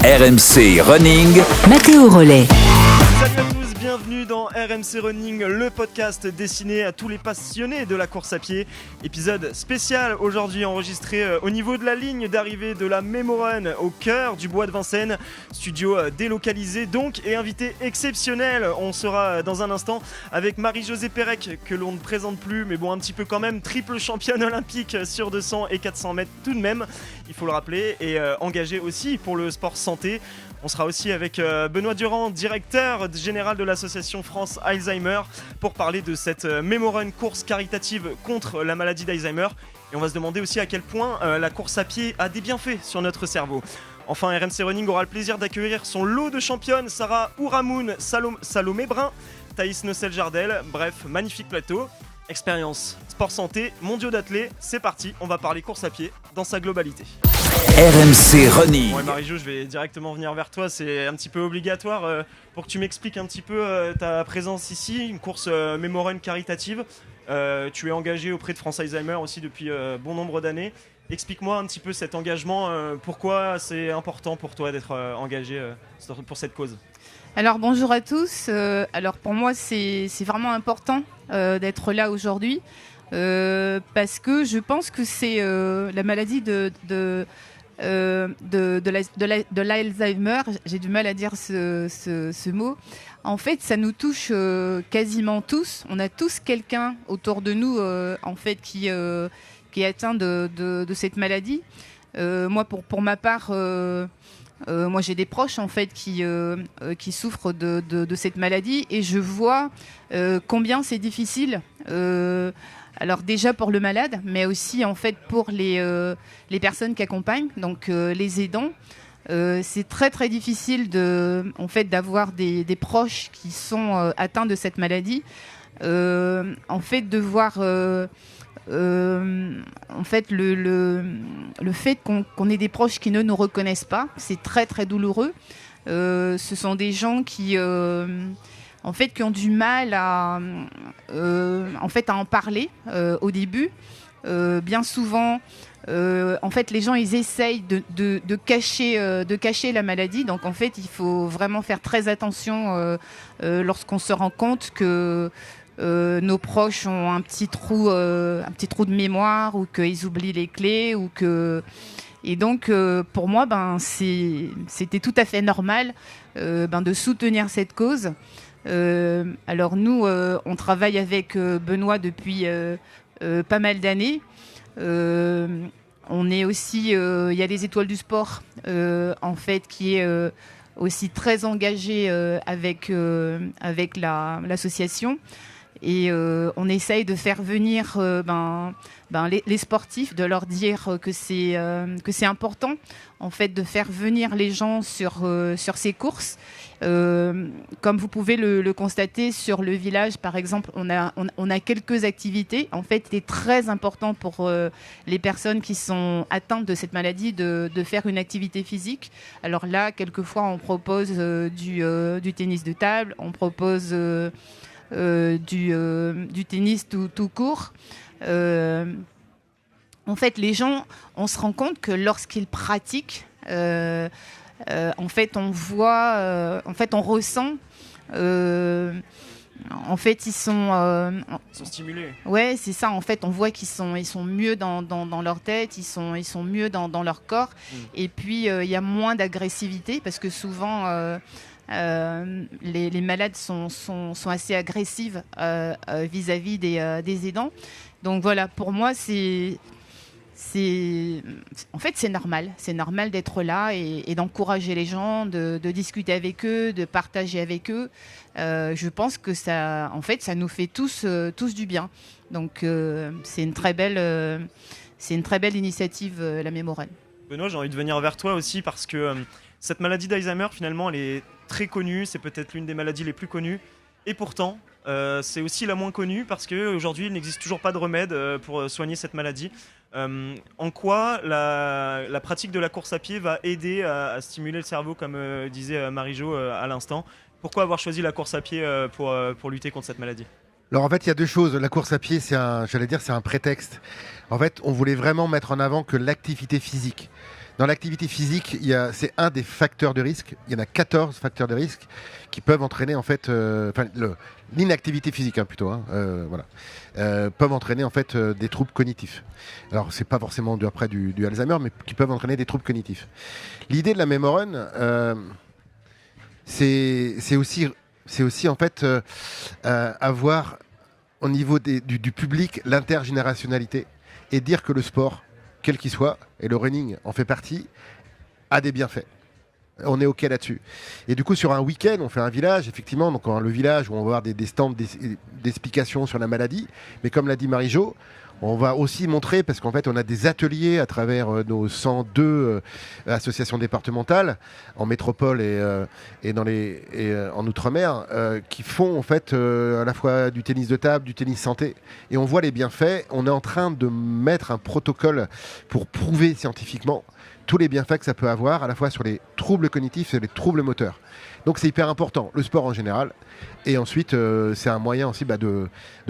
RMC Running, Mathéo Rollet. Salut à tous, bienvenue dans RMC Running, le podcast destiné à tous les passionnés de la course à pied. Épisode spécial aujourd'hui enregistré au niveau de la ligne d'arrivée de la Memorun au cœur du bois de Vincennes. Studio délocalisé donc et invité exceptionnel. On sera dans un instant avec Marie-Josée Pérec que l'on ne présente plus, mais bon un petit peu quand même, triple championne olympique sur 200 et 400 mètres tout de même, il faut le rappeler, et engagée aussi pour le sport santé. On sera aussi avec Benoît Durand, directeur général de l'association France Alzheimer, pour parler de cette Memorun course caritative contre la maladie d'Alzheimer. Et on va se demander aussi à quel point la course à pied a des bienfaits sur notre cerveau. Enfin, RMC Running aura le plaisir d'accueillir son lot de championnes, Sarah Ouramoun, Salomé Brun, Thaïs Nocel-Jardel. Bref, magnifique plateau. Expérience, sport santé, mondiaux d'athlètes, c'est parti, on va parler course à pied dans sa globalité. RMC Running. Bon, Marie-Jo, je vais directement venir vers toi, c'est un petit peu obligatoire pour que tu m'expliques un petit peu ta présence ici, une course Memorun caritative. Tu es engagé auprès de France Alzheimer aussi depuis bon nombre d'années. Explique-moi un petit peu cet engagement, pourquoi c'est important pour toi d'être engagé pour cette cause. Alors bonjour à tous, alors pour moi c'est vraiment important d'être là aujourd'hui parce que je pense que c'est la maladie de l'Alzheimer, j'ai du mal à dire ce mot. En fait, ça nous touche quasiment tous. On a tous quelqu'un autour de nous en fait qui est atteint de cette maladie. Moi, pour ma part, moi j'ai des proches en fait qui souffrent de cette maladie et je vois combien c'est difficile. Alors déjà pour le malade, mais aussi en fait pour les personnes qui accompagnent, donc les aidants. C'est très très difficile en fait d'avoir des proches qui sont atteints de cette maladie. En fait de voir en fait le fait qu'on ait des proches qui ne nous reconnaissent pas, c'est très très douloureux. Ce sont des gens qui en fait qui ont du mal à en parler au début. Bien souvent en fait les gens ils essayent de cacher la maladie, donc en fait il faut vraiment faire très attention lorsqu'on se rend compte que nos proches ont un petit trou de mémoire ou qu'ils oublient les clés et donc pour moi c'était tout à fait normal de soutenir cette cause. Alors nous on travaille avec Benoît depuis pas mal d'années. On est aussi il y a les Étoiles du Sport en fait qui est aussi très engagé avec l'association. Et on essaye de faire venir les sportifs, de leur dire que c'est important en fait de faire venir les gens sur ces courses. Comme vous pouvez le constater sur le village, par exemple, on a quelques activités. En fait, c'est très important pour les personnes qui sont atteintes de cette maladie de faire une activité physique. Alors là, quelquefois, on propose du tennis de table, on propose du tennis tout court. En fait, les gens, on se rend compte que lorsqu'ils pratiquent, en fait, on voit, on ressent. En fait, ils sont stimulés. Ouais, c'est ça. En fait, on voit qu'ils sont mieux dans leur tête, ils sont mieux dans leur corps. Et puis, il y a moins d'agressivité parce que souvent. Les malades sont assez agressives vis-à-vis des aidants. Donc voilà, pour moi, en fait, c'est normal d'être là et d'encourager les gens, de discuter avec eux, de partager avec eux. Je pense que ça nous fait tous du bien. Donc c'est une très belle initiative, la Memorun. Benoît, j'ai envie de venir vers toi aussi parce que cette maladie d'Alzheimer, finalement, elle est très connue. C'est peut-être l'une des maladies les plus connues. Et pourtant, c'est aussi la moins connue parce qu'aujourd'hui, il n'existe toujours pas de remède pour soigner cette maladie. En quoi la pratique de la course à pied va aider à stimuler le cerveau, comme disait Marie-Jo à l'instant? Pourquoi avoir choisi la course à pied pour lutter contre cette maladie? Alors en fait, il y a deux choses. La course à pied, c'est un prétexte. En fait, on voulait vraiment mettre en avant que l'activité physique. Dans l'activité physique, c'est un des facteurs de risque. Il y en a 14 facteurs de risque qui peuvent entraîner en fait, l'inactivité physique plutôt, peuvent entraîner en fait des troubles cognitifs. Alors c'est pas forcément du Alzheimer, mais qui peuvent entraîner des troubles cognitifs. L'idée de la Memorun, c'est aussi en fait avoir au niveau du public l'intergénérationnalité et dire que le sport, quel qu'il soit, et le running en fait partie, a des bienfaits. On est OK là-dessus. Et du coup, sur un week-end, on fait un village, effectivement, donc le village où on va avoir des stands d'explications sur la maladie. Mais comme l'a dit Marie-Jo, on va aussi montrer, parce qu'en fait, on a des ateliers à travers nos 102 associations départementales, en métropole et en Outre-mer, qui font en fait à la fois du tennis de table, du tennis santé. Et on voit les bienfaits. On est en train de mettre un protocole pour prouver scientifiquement tous les bienfaits que ça peut avoir, à la fois sur les troubles cognitifs et les troubles moteurs. Donc c'est hyper important, le sport en général. Et ensuite, c'est un moyen aussi de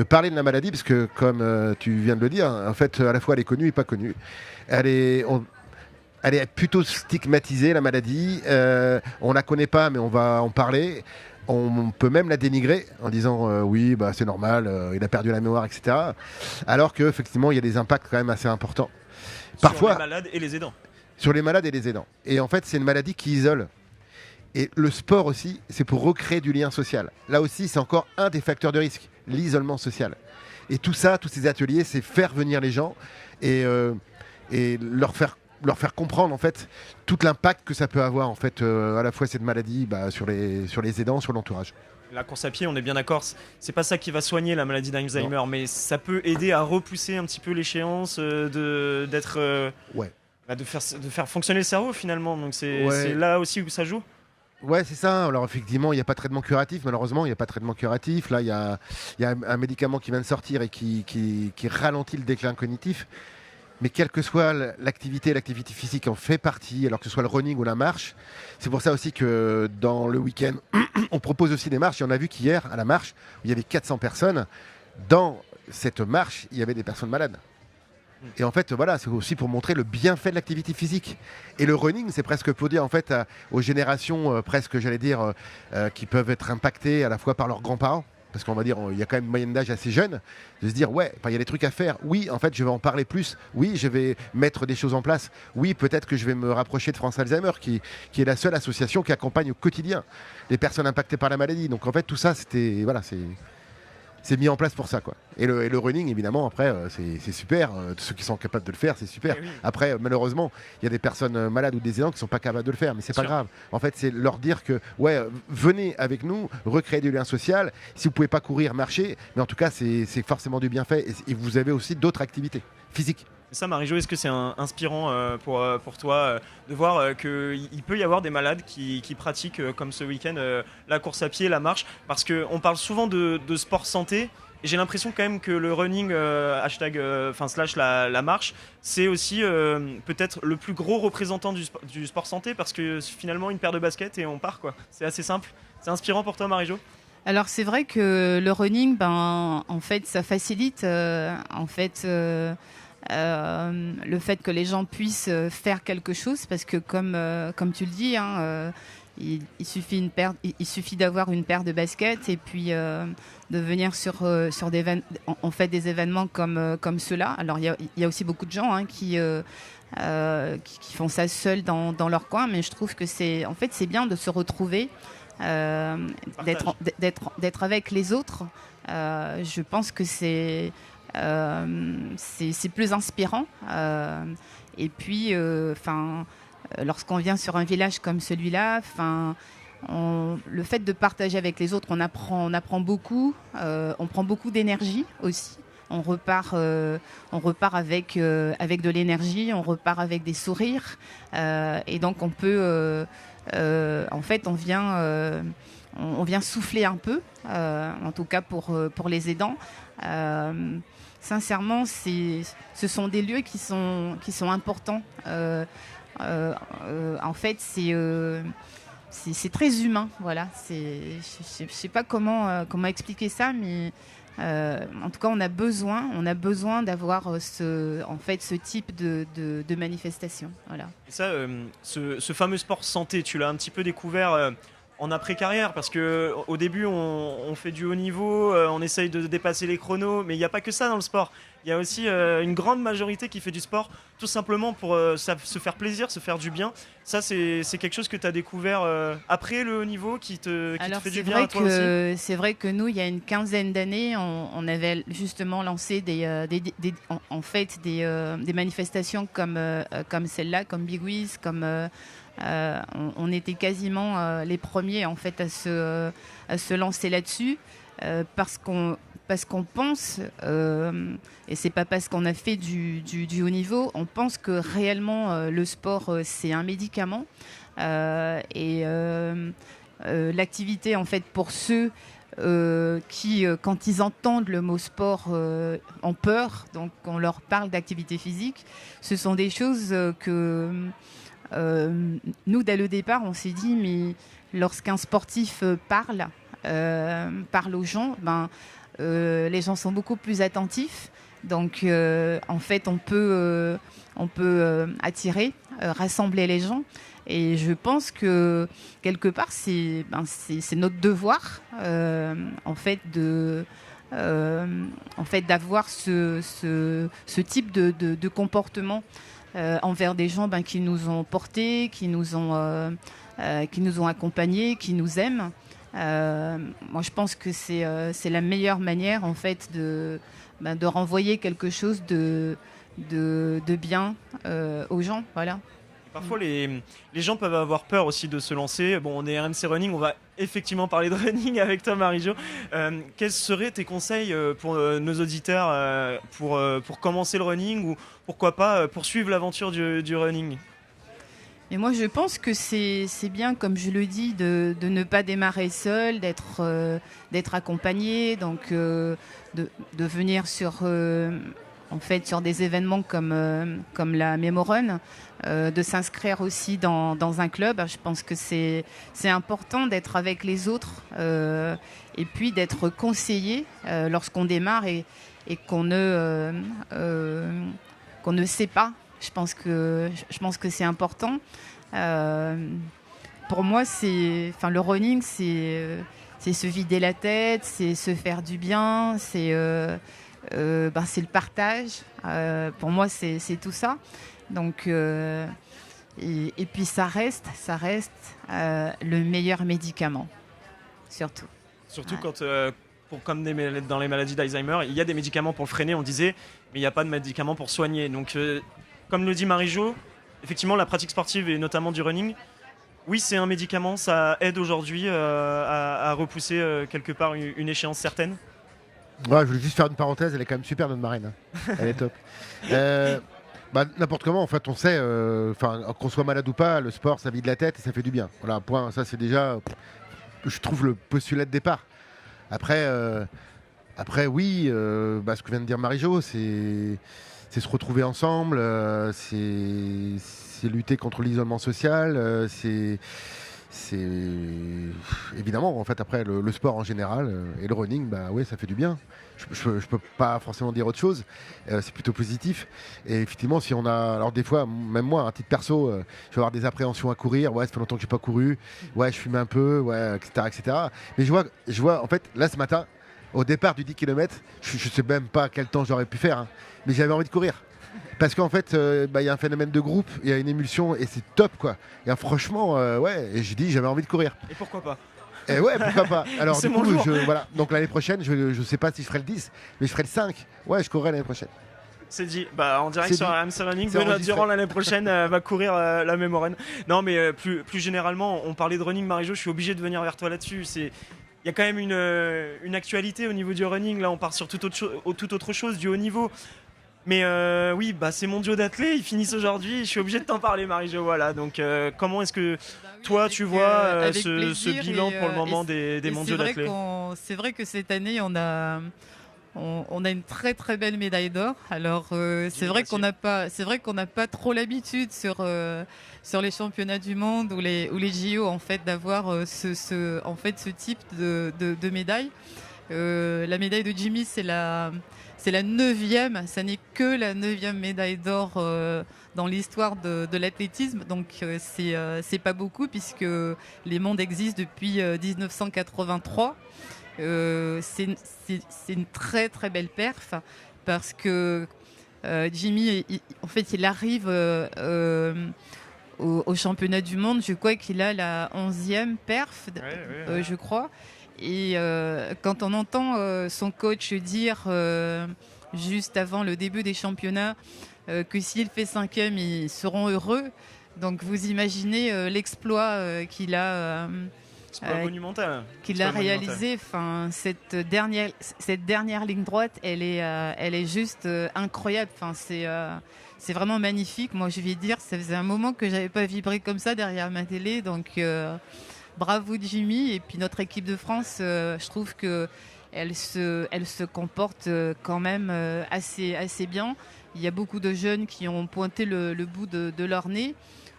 parler de la maladie, parce que comme tu viens de le dire, en fait, à la fois elle est connue et pas connue. Elle est plutôt stigmatisée, la maladie. On la connaît pas, mais on va en parler. On peut même la dénigrer en disant oui, c'est normal, il a perdu la mémoire, etc. Alors qu'effectivement, il y a des impacts quand même assez importants. Parfois, sur les malades et les aidants. Sur les malades et les aidants. Et en fait, c'est une maladie qui isole. Et le sport aussi, c'est pour recréer du lien social. Là aussi, c'est encore un des facteurs de risque, l'isolement social. Et tout ça, tous ces ateliers, c'est faire venir les gens et leur faire comprendre en fait tout l'impact que ça peut avoir en fait à la fois cette maladie sur les aidants, sur l'entourage. La course à pied, on est bien d'accord, c'est pas ça qui va soigner la maladie d'Alzheimer, mais ça peut aider à repousser un petit peu l'échéance de faire fonctionner le cerveau finalement. Donc c'est là aussi où ça joue. Ouais, c'est ça. Alors effectivement, il n'y a pas de traitement curatif. Malheureusement, il n'y a pas de traitement curatif. Là, il y a un médicament qui vient de sortir et qui ralentit le déclin cognitif. Mais quelle que soit l'activité physique en fait partie, alors que ce soit le running ou la marche. C'est pour ça aussi que dans le week-end, on propose aussi des marches. Et on a vu qu'hier, à la marche, où il y avait 400 personnes, dans cette marche, il y avait des personnes malades. Et en fait, voilà, c'est aussi pour montrer le bienfait de l'activité physique. Et le running, c'est presque pour dire en fait aux générations presque, j'allais dire, qui peuvent être impactées à la fois par leurs grands-parents. Parce qu'on va dire, il y a quand même une moyenne d'âge assez jeune, de se dire, il y a des trucs à faire. Oui, en fait, je vais en parler plus. Oui, je vais mettre des choses en place. Oui, peut-être que je vais me rapprocher de France Alzheimer, qui est la seule association qui accompagne au quotidien les personnes impactées par la maladie. Donc en fait, tout ça, c'est mis en place pour ça, quoi. Et le running, évidemment, après, c'est super. Ceux qui sont capables de le faire, c'est super. Oui. Après, malheureusement, il y a des personnes malades ou des aidants qui ne sont pas capables de le faire, mais c'est pas grave. En fait, c'est leur dire que, venez avec nous, recréer du lien social. Si vous pouvez pas courir, marcher, mais en tout cas, c'est forcément du bienfait. Et vous avez aussi d'autres activités physiques. Ça, Marie-Jo, est-ce que c'est inspirant pour toi de voir qu'il peut y avoir des malades qui pratiquent, comme ce week-end, la course à pied, la marche? Parce qu'on parle souvent de sport santé, et j'ai l'impression quand même que le running, / la marche, c'est aussi peut-être le plus gros représentant du sport santé, parce que finalement, une paire de baskets et on part, quoi. C'est assez simple. C'est inspirant pour toi, Marie-Jo? Alors c'est vrai que le running, en fait, ça facilite le fait que les gens puissent faire quelque chose, parce que comme tu le dis, il suffit d'avoir une paire de baskets et puis de venir sur des événements comme ceux-là. Alors il y a aussi beaucoup de gens qui font ça seuls dans leur coin, mais je trouve que c'est bien de se retrouver, d'être avec les autres. Je pense que c'est plus inspirant. Et puis, lorsqu'on vient sur un village comme celui-là, le fait de partager avec les autres, on apprend beaucoup, on prend beaucoup d'énergie aussi. On repart avec de l'énergie, on repart avec des sourires, et donc on peut, on vient souffler un peu, en tout cas pour les aidants. Sincèrement, ce sont des lieux qui sont importants. En fait, c'est très humain. Voilà. Je sais pas comment expliquer ça, mais En tout cas, on a besoin d'avoir ce type de manifestation. Voilà. Et ça, ce fameux sport santé, tu l'as un petit peu découvert en après-carrière, parce que au début, on fait du haut niveau, on essaye de dépasser les chronos, mais il n'y a pas que ça dans le sport. Il y a aussi une grande majorité qui fait du sport tout simplement pour se faire plaisir, se faire du bien. Ça, c'est quelque chose que tu as découvert après le haut niveau qui te fait du bien à toi aussi. C'est vrai que nous, il y a une quinzaine d'années, on avait justement lancé des manifestations comme celle-là, comme Big Wiz, on était quasiment les premiers en fait à se lancer là-dessus parce qu'on pense, et c'est pas parce qu'on a fait du haut niveau, on pense que réellement le sport c'est un médicament et l'activité en fait pour ceux qui, quand ils entendent le mot sport, ont peur, donc on leur parle d'activité physique, ce sont des choses que nous, dès le départ, on s'est dit, mais lorsqu'un sportif parle aux gens, les gens sont beaucoup plus attentifs. Donc, en fait, on peut attirer, rassembler les gens. Et je pense que, quelque part, c'est notre devoir, en fait, d'avoir ce type de comportement envers des gens qui nous ont portés, qui nous ont accompagnés, qui nous aiment. Moi, je pense que c'est la meilleure manière en fait de renvoyer quelque chose de bien aux gens. Voilà. Parfois, les gens peuvent avoir peur aussi de se lancer. Bon, on est RMC Running, on va effectivement parler de running avec toi, Marie-Jo. Quels seraient tes conseils pour nos auditeurs pour commencer le running ou pourquoi pas poursuivre l'aventure du running ? Et moi, je pense que c'est bien, comme je le dis, de ne pas démarrer seul, d'être accompagné, donc de venir sur des événements comme la Memorun, de s'inscrire aussi dans un club. Je pense que c'est important d'être avec les autres et puis d'être conseillé lorsqu'on démarre et qu'on ne sait pas. Je pense que c'est important. Pour moi, le running, c'est se vider la tête, c'est se faire du bien, c'est le partage. Pour moi, c'est tout ça. Donc, et puis ça reste le meilleur médicament, surtout. Surtout quand, comme dans les maladies d'Alzheimer, il y a des médicaments pour le freiner, on disait, mais il n'y a pas de médicaments pour soigner. Donc, comme le dit Marie-Jo, effectivement, la pratique sportive et notamment du running, oui, c'est un médicament, ça aide aujourd'hui à repousser quelque part une échéance certaine. Ouais, je voulais juste faire une parenthèse, elle est quand même super notre marraine, hein. Elle est top. N'importe comment, en fait, on sait, qu'on soit malade ou pas, le sport, ça vide la tête et ça fait du bien. Voilà, point. Ça, c'est déjà, je trouve, le postulat de départ. Après, oui, ce que vient de dire Marie-Jo, c'est se retrouver ensemble, c'est lutter contre l'isolement social, c'est évidemment, en fait, après le sport en général et le running, ouais, ça fait du bien. Je peux pas forcément dire autre chose, c'est plutôt positif. Et effectivement, si on a, alors des fois, même moi, à titre perso, je vais avoir des appréhensions à courir. Ouais, ça fait longtemps que j'ai pas couru. Ouais, je fume un peu, ouais, etc. Mais je vois, en fait, là ce matin, au départ du 10 km, je sais même pas quel temps j'aurais pu faire, hein, mais j'avais envie de courir. Parce qu'en fait, y a un phénomène de groupe, il y a une émulsion et c'est top, quoi. Et franchement, ouais, et j'ai dit, j'avais envie de courir. Et pourquoi pas ? Et ouais, pourquoi pas. Alors C'est du mon coup, jour. voilà. Donc l'année prochaine, je sais pas si je ferai le 10, mais je ferai le 5. Ouais, je courrai l'année prochaine. C'est dit. En direct C'est sur dit. RMC Running, C'est Benoît enregistré. Durand l'année prochaine va courir la Memorun. Non, mais plus généralement, on parlait de running, Marie-Jo, je suis obligé de venir vers toi là-dessus. Il y a quand même une actualité au niveau du running. Là, on part sur toute autre chose, du haut niveau. Mais oui, ces mondiaux d'athlètes, ils finissent aujourd'hui. Je suis obligé de t'en parler, Marie-Jo. Voilà. Donc, comment est-ce que toi, tu vois ce bilan pour le moment des mondiaux d'athlètes ? C'est vrai que cette année, on a une très très belle médaille d'or. Alors c'est vrai qu'on n'a pas trop l'habitude sur les championnats du monde ou les JO en fait d'avoir ce type de médaille. La médaille de Jimmy, c'est la 9e, ça n'est que la 9e médaille d'or dans l'histoire de l'athlétisme, donc c'est pas beaucoup puisque les mondes existent depuis 1983. C'est une très très belle perf parce que Jimmy, en fait, il arrive au championnat du monde, je crois qu'il a la 11e perf, je crois. Et quand on entend son coach dire juste avant le début des championnats que s'il fait 5e, ils seront heureux. Donc vous imaginez l'exploit qu'il a, réalisé. Enfin, cette dernière ligne droite, elle est juste incroyable. Enfin, c'est vraiment magnifique. Moi, je vais dire, ça faisait un moment que j'avais pas vibré comme ça derrière ma télé. Donc bravo Jimmy. Et puis notre équipe de France, je trouve que elle se comporte quand même assez bien. Il y a beaucoup de jeunes qui ont pointé le bout de leur nez.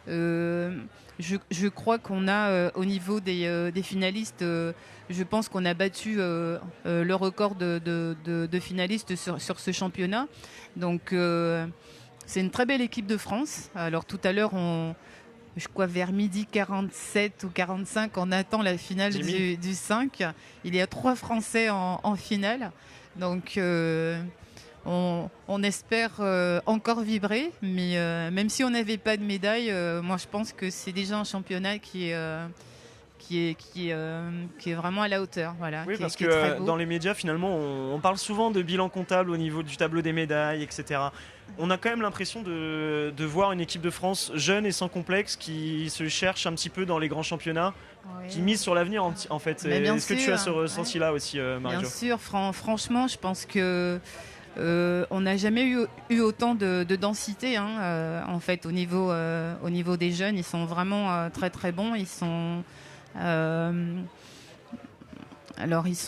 Je crois qu'on a au niveau des finalistes, je pense qu'on a battu le record de finalistes sur ce championnat. Donc c'est une très belle équipe de France. Alors tout à l'heure, je crois vers midi 47 ou 45, on attend la finale du 5. Il y a 3 Français en finale. Donc on espère encore vibrer, mais même si on n'avait pas de médaille, moi je pense que c'est déjà un championnat qui est vraiment à la hauteur. Voilà, oui, parce que dans les médias, finalement, on parle souvent de bilan comptable au niveau du tableau des médailles, etc. On a quand même l'impression de voir une équipe de France jeune et sans complexe qui se cherche un petit peu dans les grands championnats, qui mise sur l'avenir en fait. Est-ce que tu as ce ressenti-là aussi, Marie-Jo ? Bien sûr, franchement, je pense que on n'a jamais eu autant de densité en fait au niveau des jeunes. Ils sont vraiment très très bons. Ils sont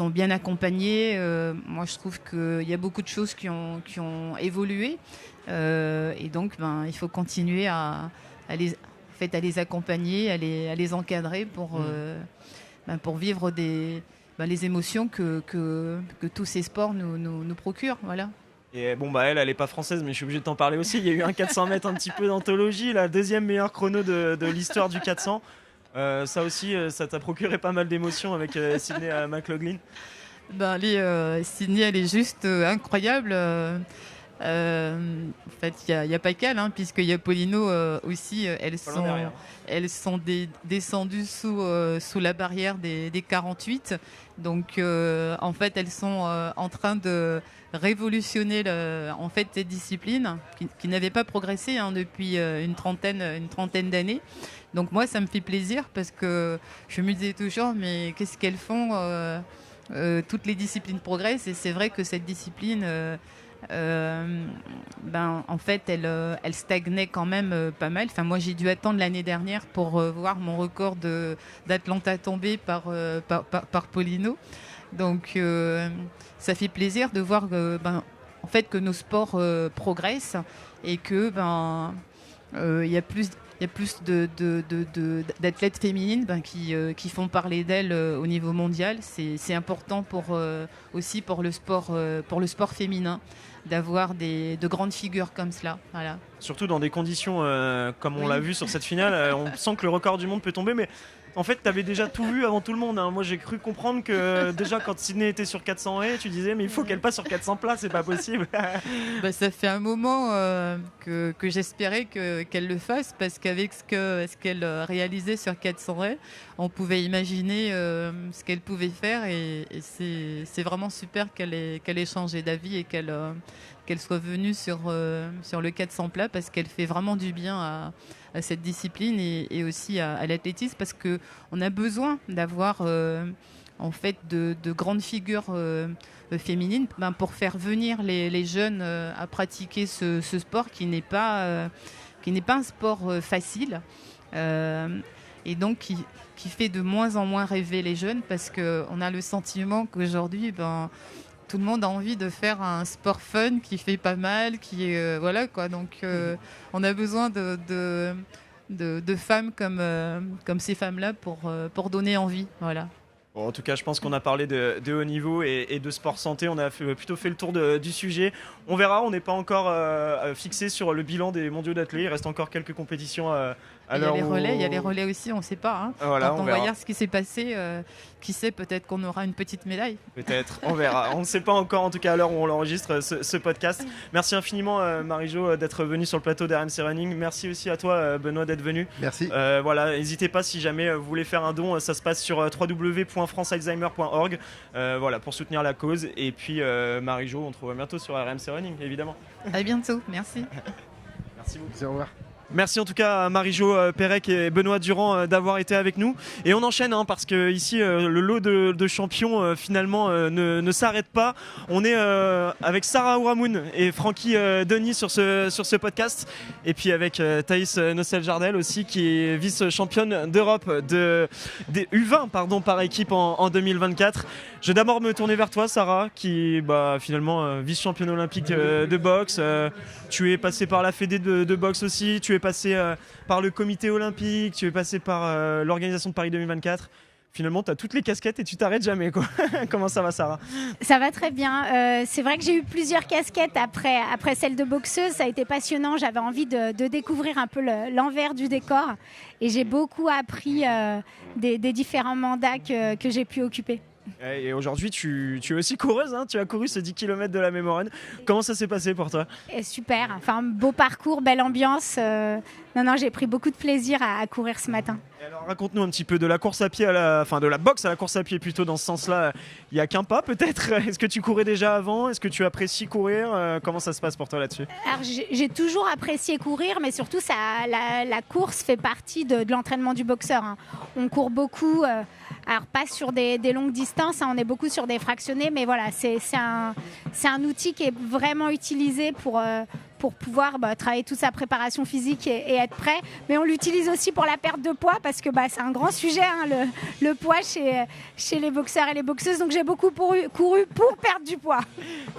bien accompagnés. Moi, je trouve qu'il y a beaucoup de choses qui ont évolué. Et donc, il faut continuer à les accompagner, à les encadrer pour vivre les émotions que tous ces sports nous procurent. Voilà. Et bon, elle est pas française, mais je suis obligé de t'en parler aussi. Il y a eu un 400 mètres un petit peu d'anthologie, la 2e meilleure chrono de l'histoire du 400. Ça aussi, ça t'a procuré pas mal d'émotions avec Sydney McLaughlin. Sydney, elle est juste incroyable. En fait, il n'y a pas qu'elle, puisqu'il y a Paulino aussi. Elles sont descendues sous la barrière des 48. Donc, en fait, elles sont en train de révolutionner cette discipline qui n'avait pas progressé depuis une trentaine d'années. Donc moi, ça me fait plaisir parce que je me disais toujours, mais qu'est-ce qu'elles font toutes les disciplines progressent, et c'est vrai que cette discipline, en fait, elle stagnait quand même pas mal. Enfin, moi, j'ai dû attendre l'année dernière pour voir mon record d'Atlanta tomber par Paulino. Donc, ça fait plaisir de voir en fait, que nos sports progressent et que il y a plus d'athlètes féminines qui font parler d'elles au niveau mondial. C'est important aussi pour le sport féminin d'avoir de grandes figures comme cela. Voilà. Surtout dans des conditions comme on l'a vu sur cette finale, on sent que le record du monde peut tomber, mais en fait, tu avais déjà tout vu avant tout le monde. Moi, j'ai cru comprendre que déjà, quand Sydney était sur 400 haies, tu disais, mais il faut qu'elle passe sur 400 plats, c'est pas possible. Ça fait un moment que j'espérais qu'elle le fasse, parce qu'avec ce qu'elle réalisait sur 400 haies, on pouvait imaginer ce qu'elle pouvait faire. Et c'est vraiment super qu'elle ait changé d'avis et qu'elle soit venue sur le 400 plats, parce qu'elle fait vraiment du bien à cette discipline et aussi à l'athlétisme, parce qu'on a besoin d'avoir en fait de grandes figures féminines pour faire venir les jeunes à pratiquer ce sport qui n'est pas un sport facile, et donc qui fait de moins en moins rêver les jeunes, parce qu'on a le sentiment qu'aujourd'hui tout le monde a envie de faire un sport fun qui fait pas mal, qui est voilà quoi. Donc on a besoin de femmes comme ces femmes-là pour donner envie. Voilà. Bon, en tout cas, je pense qu'on a parlé de haut niveau et de sport santé. On a plutôt fait le tour du sujet. On verra, on n'est pas encore fixé sur le bilan des mondiaux d'athlètes. Il reste encore quelques compétitions à Il y a l'heure les où... relais, il y a les relais aussi, on ne sait pas. Hein. Voilà, Quand on va verra. voir ce qui s'est passé, qui sait, peut-être qu'on aura une petite médaille. Peut-être, on verra. On ne sait pas encore, en tout cas à l'heure où on l'enregistre, ce podcast. Merci infiniment Marie-Jo d'être venue sur le plateau d'RMC Running. Merci aussi à toi Benoît d'être venu. Merci. Voilà, n'hésitez pas si jamais vous voulez faire un don, ça se passe sur www.francealzheimer.org voilà, pour soutenir la cause. Et puis Marie-Jo, on te revoit bientôt sur RMC Running, évidemment. À bientôt, merci. Merci beaucoup. Au revoir. Merci en tout cas à Marie-Jo Pérec et Benoît Durand d'avoir été avec nous. Et on enchaîne parce que ici le lot de champions finalement ne s'arrête pas. On est avec Sarah Ouramoun et Francky Denis sur ce podcast. Et puis avec Thaïs Nocel-Jardel aussi qui est vice-championne d'Europe des U20 par équipe en 2024. Je vais d'abord me tourner vers toi Sarah qui finalement vice-championne olympique de boxe. Tu es passée par la fédé de boxe aussi. Tu es passé par le comité olympique, tu es passé par l'organisation de Paris 2024. Finalement, tu as toutes les casquettes et tu t'arrêtes jamais, quoi. Comment ça va, Sarah ? Ça va très bien. C'est vrai que j'ai eu plusieurs casquettes après celle de boxeuse. Ça a été passionnant. J'avais envie de découvrir un peu l'envers du décor. Et j'ai beaucoup appris des différents mandats que j'ai pu occuper. Et aujourd'hui, tu es aussi coureuse, tu as couru ce 10 km de la Mémorane. Comment ça s'est passé pour toi ? Super, enfin beau parcours, belle ambiance. Non, j'ai pris beaucoup de plaisir à courir ce matin. Et alors raconte-nous un petit peu de la course à pied, de la boxe à la course à pied plutôt dans ce sens-là. Il n'y a qu'un pas peut-être ? Est-ce que tu courais déjà avant ? Est-ce que tu apprécies courir ? Comment ça se passe pour toi là-dessus ? Alors j'ai toujours apprécié courir, mais surtout la course fait partie de l'entraînement du boxeur. On court beaucoup. Alors pas sur des longues distances, on est beaucoup sur des fractionnés, mais voilà, c'est un outil qui est vraiment utilisé pour pouvoir travailler toute sa préparation physique et être prêt. Mais on l'utilise aussi pour la perte de poids parce que c'est un grand sujet, le poids chez les boxeurs et les boxeuses. Donc j'ai beaucoup couru pour perdre du poids.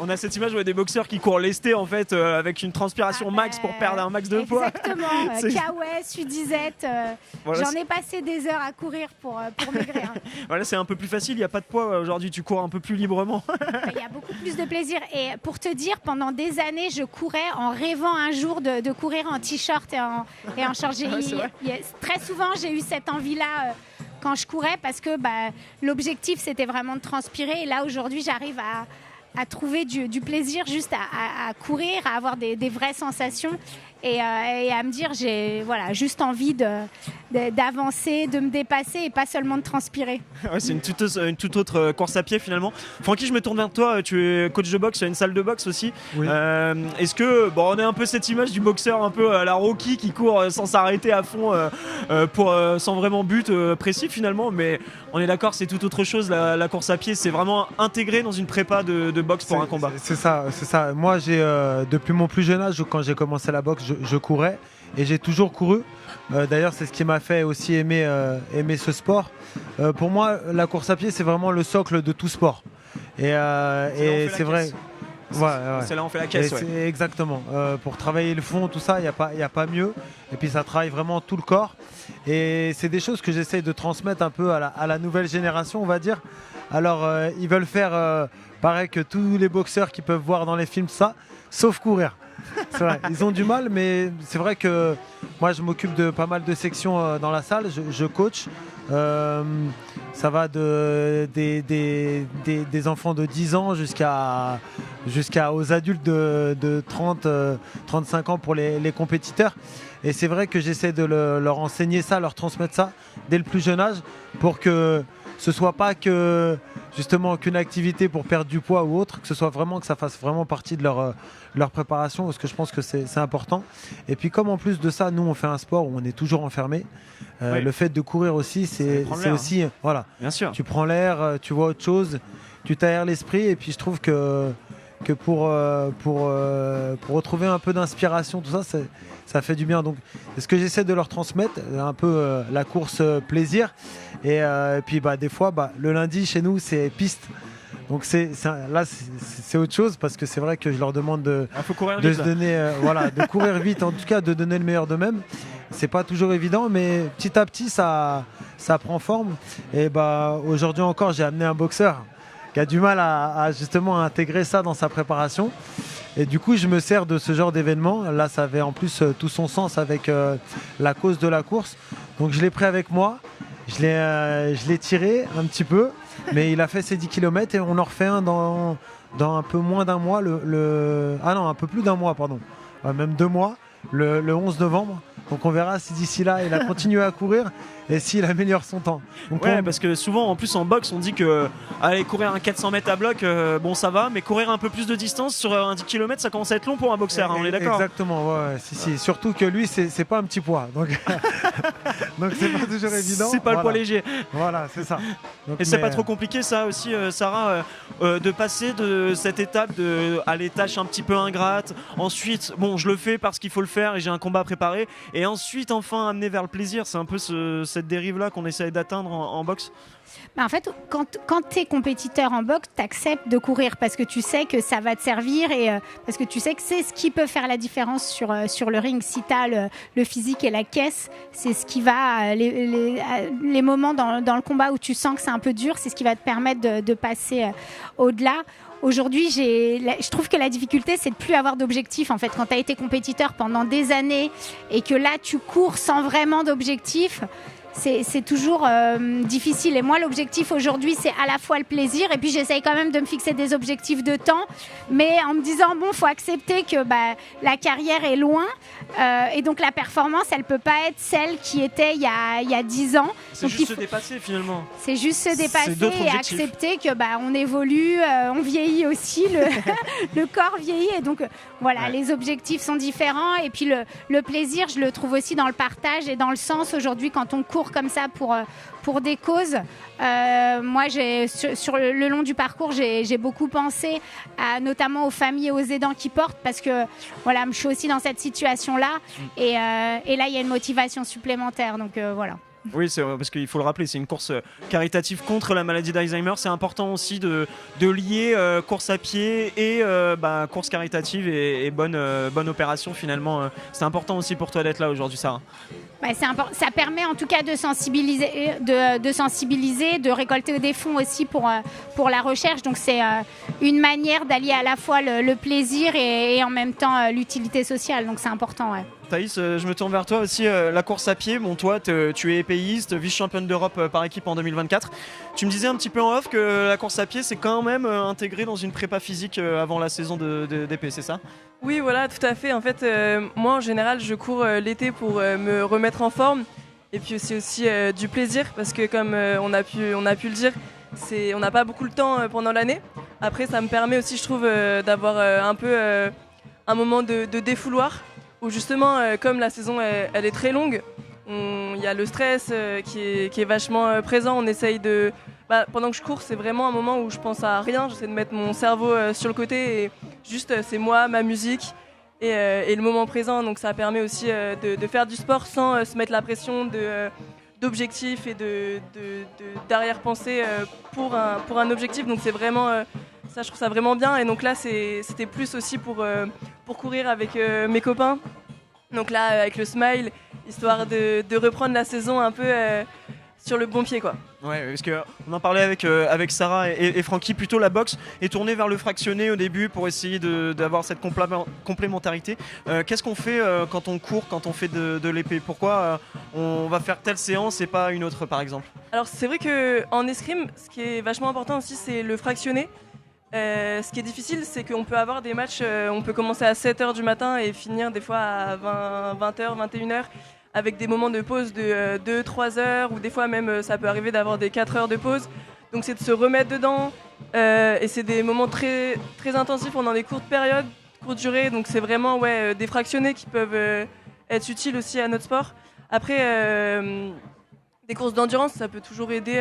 On a cette image des boxeurs qui courent lestés en fait avec une transpiration max pour perdre un max de poids. Exactement, Kaoué, Sudisette, voilà, j'en ai passé des heures à courir pour maigrir. Voilà, c'est un peu plus facile, il n'y a pas de poids aujourd'hui, tu cours un peu plus librement. Il y a beaucoup plus de plaisir et pour te dire, pendant des années, je courais en rêvant un jour de courir en t-shirt et en short. Très souvent, j'ai eu cette envie-là quand je courais parce que l'objectif, c'était vraiment de transpirer. Et là, aujourd'hui, j'arrive à trouver du plaisir juste à courir, à avoir des vraies sensations et à me dire j'ai juste envie d'avancer, de me dépasser et pas seulement de transpirer. Ouais, c'est une toute autre course à pied finalement. Francky, je me tourne vers toi, tu es coach de boxe, tu as une salle de boxe aussi. Oui. Est-ce que, on a un peu cette image du boxeur un peu à la Rocky qui court sans s'arrêter à fond sans vraiment but précis finalement, mais on est d'accord, c'est tout autre chose la course à pied, c'est vraiment intégré dans une prépa de boxe pour un combat. C'est ça. Moi, depuis mon plus jeune âge, quand j'ai commencé la boxe, je courais et j'ai toujours couru. D'ailleurs, c'est ce qui m'a fait aussi aimer ce sport. Pour moi, la course à pied, c'est vraiment le socle de tout sport. Et c'est vrai. Ouais. C'est là où on fait la caisse. Ouais. Exactement. Pour travailler le fond, tout ça, il n'y a pas mieux. Et puis, ça travaille vraiment tout le corps. Et c'est des choses que j'essaye de transmettre un peu à la nouvelle génération, on va dire. Alors, ils veulent faire pareil que tous les boxeurs qui peuvent voir dans les films, ça, sauf courir. C'est vrai, ils ont du mal, mais c'est vrai que moi je m'occupe de pas mal de sections dans la salle, je coach. Ça va des enfants de 10 ans jusqu'à aux adultes de 30, 35 ans pour les compétiteurs. Et c'est vrai que j'essaie de leur enseigner ça, leur transmettre ça dès le plus jeune âge pour que ce soit pas que justement qu'une activité pour perdre du poids ou autre, que ce soit vraiment que ça fasse vraiment partie de leur préparation, parce que je pense que c'est important. Et puis comme en plus de ça, nous on fait un sport où on est toujours enfermé. Oui. Le fait de courir aussi, c'est aussi voilà. Bien sûr. Tu prends l'air, tu vois autre chose, tu t'aères l'esprit, et puis je trouve que pour retrouver un peu d'inspiration, tout ça, ça fait du bien. Donc c'est ce que j'essaie de leur transmettre, un peu la course plaisir. Et puis des fois, le lundi chez nous, c'est piste. Donc là, c'est autre chose, parce que c'est vrai que je leur demande de se donner, de courir vite, en tout cas de donner le meilleur d'eux-mêmes. c'est pas toujours évident, mais petit à petit ça prend forme. Et aujourd'hui encore, j'ai amené un boxeur qui a du mal à justement intégrer ça dans sa préparation. Et du coup, je me sers de ce genre d'événement. Là, ça avait en plus tout son sens avec la cause de la course. Donc je l'ai pris avec moi, je l'ai tiré un petit peu, mais il a fait ses 10 km et on en refait un dans un peu moins d'un mois, un peu plus d'un mois, pardon, même 2 mois, le 11 novembre. Donc on verra si d'ici là il a continué à courir et s'il améliore son temps. Donc parce que souvent en plus en boxe on dit que aller courir un 400 mètres à bloc, bon ça va, mais courir un peu plus de distance sur un 10 km ça commence à être long pour un boxeur, on est d'accord? Exactement, si. Surtout que lui c'est pas un petit poids, donc donc c'est pas toujours évident. C'est pas le poids léger. Voilà, c'est ça. Donc, et c'est pas trop compliqué ça aussi, Sarah, de passer de cette étape à les tâches un petit peu ingrates, ensuite bon je le fais parce qu'il faut le faire et j'ai un combat à préparer, et ensuite enfin amener vers le plaisir. C'est un peu cette dérive-là qu'on essaye d'atteindre en boxe. En fait, quand tu es compétiteur en boxe, tu acceptes de courir parce que tu sais que ça va te servir et parce que tu sais que c'est ce qui peut faire la différence sur le ring. Si tu as le physique et la caisse, c'est ce qui va, les moments dans le combat où tu sens que c'est un peu dur, c'est ce qui va te permettre de passer au-delà. Aujourd'hui, je trouve que la difficulté, c'est de plus avoir d'objectif. En fait, quand tu as été compétiteur pendant des années et que là, tu cours sans vraiment d'objectif, c'est toujours difficile. Et moi, l'objectif aujourd'hui, c'est à la fois le plaisir et puis j'essaye quand même de me fixer des objectifs de temps, mais en me disant, bon, il faut accepter que la carrière est loin et donc la performance, elle ne peut pas être celle qui était il y a 10 ans. C'est juste se dépasser finalement. C'est juste se dépasser et accepter que on évolue, on vieillit aussi, le corps vieillit et donc voilà, les objectifs sont différents et puis le plaisir, je le trouve aussi dans le partage et dans le sens. Aujourd'hui, quand on court comme ça pour des causes, moi sur le long du parcours j'ai beaucoup pensé notamment aux familles et aux aidants qui portent, parce que voilà, je suis aussi dans cette situation là et là il y a une motivation supplémentaire, donc voilà. Oui, c'est parce qu'il faut le rappeler, c'est une course caritative contre la maladie d'Alzheimer. C'est important aussi de lier course à pied et course caritative et bonne opération finalement. C'est important aussi pour toi d'être là aujourd'hui, Sarah. Ça permet en tout cas de sensibiliser, de récolter des fonds aussi pour la recherche. Donc c'est une manière d'allier à la fois le plaisir et en même temps l'utilité sociale. Donc c'est important, ouais. Thaïs, je me tourne vers toi aussi, la course à pied. Bon, toi, tu es épéiste, vice-championne d'Europe par équipe en 2024. Tu me disais un petit peu en off que la course à pied, c'est quand même intégré dans une prépa physique avant la saison d'épée, c'est ça? Oui, voilà, tout à fait. En fait, moi, en général, je cours l'été pour me remettre en forme. Et puis c'est aussi du plaisir, parce que comme on a pu le dire, on n'a pas beaucoup le temps pendant l'année. Après, ça me permet aussi, je trouve, d'avoir un peu un moment de défouloir, où justement, comme la saison elle est très longue, il y a le stress qui est vachement présent. On essaye de... pendant que je cours, c'est vraiment un moment où je pense à rien. J'essaie de mettre mon cerveau sur le côté et juste c'est moi, ma musique et le moment présent. Donc ça permet aussi de faire du sport sans se mettre la pression d'objectifs et d'arrière-pensée pour un objectif. Donc c'est vraiment... ça, je trouve ça vraiment bien. Et donc là, c'était plus aussi pour courir avec mes copains. Donc là, avec le smile, histoire de reprendre la saison un peu sur le bon pied, quoi. Ouais, parce qu'on en parlait avec Sarah et Francky, plutôt la boxe est tournée vers le fractionné au début pour essayer d'avoir cette complémentarité. Qu'est-ce qu'on fait quand on court, quand on fait de l'épée? Pourquoi on va faire telle séance et pas une autre, par exemple? Alors c'est vrai qu'en escrime, ce qui est vachement important aussi, c'est le fractionné. Ce qui est difficile, c'est qu'on peut avoir des matchs, on peut commencer à 7h du matin et finir des fois à 20h, 21h, avec des moments de pause de 2-3 heures, ou des fois même ça peut arriver d'avoir des 4 heures de pause. Donc c'est de se remettre dedans, et c'est des moments très, très intensifs pendant des courtes périodes, courte durée, donc c'est vraiment des fractionnés qui peuvent être utiles aussi à notre sport. Après, des courses d'endurance, ça peut toujours aider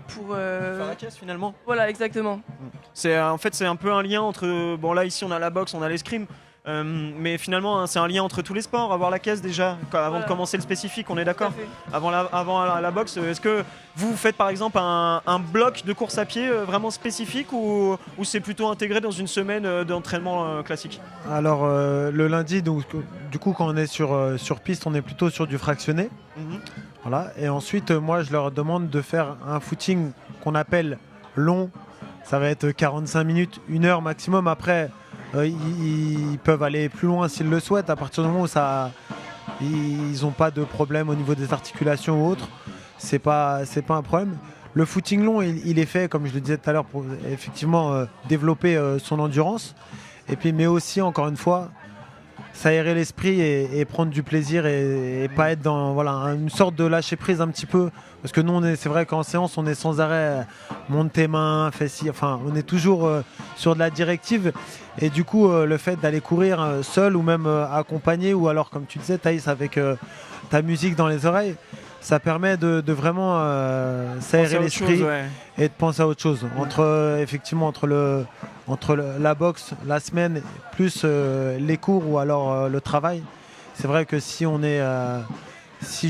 pour... faire la caisse finalement. Voilà, exactement. En fait, c'est un peu un lien entre... Bon là, ici, on a la boxe, on a l'escrime. Mais finalement, hein, c'est un lien entre tous les sports. Avoir la caisse déjà, avant de commencer le spécifique, on est d'accord. Avant la boxe, est-ce que vous faites par exemple un bloc de course à pied vraiment spécifique ou c'est plutôt intégré dans une semaine d'entraînement classique? Alors le lundi, donc, du coup quand on est sur piste, on est plutôt sur du fractionné. Voilà. Et ensuite, moi je leur demande de faire un footing qu'on appelle long. Ça va être 45 minutes, 1 heure maximum. Après, ils peuvent aller plus loin s'ils le souhaitent, à partir du moment où ils n'ont pas de problème au niveau des articulations ou autre. C'est pas un problème. Le footing long, il est fait, comme je le disais tout à l'heure, pour effectivement développer son endurance. Et puis, mais aussi, encore une fois, s'aérer l'esprit et prendre du plaisir et pas être dans une sorte de lâcher prise un petit peu. Parce que nous, c'est vrai qu'en séance, on est sans arrêt, monte tes mains, fais ci, enfin, on est toujours sur de la directive. Et du coup, le fait d'aller courir seul ou même accompagné, ou alors, comme tu disais, Thaïs, avec ta musique dans les oreilles, ça permet de vraiment s'aérer l'esprit et de penser à autre chose. Effectivement, entre la boxe, la semaine, plus les cours ou alors le travail, c'est vrai que si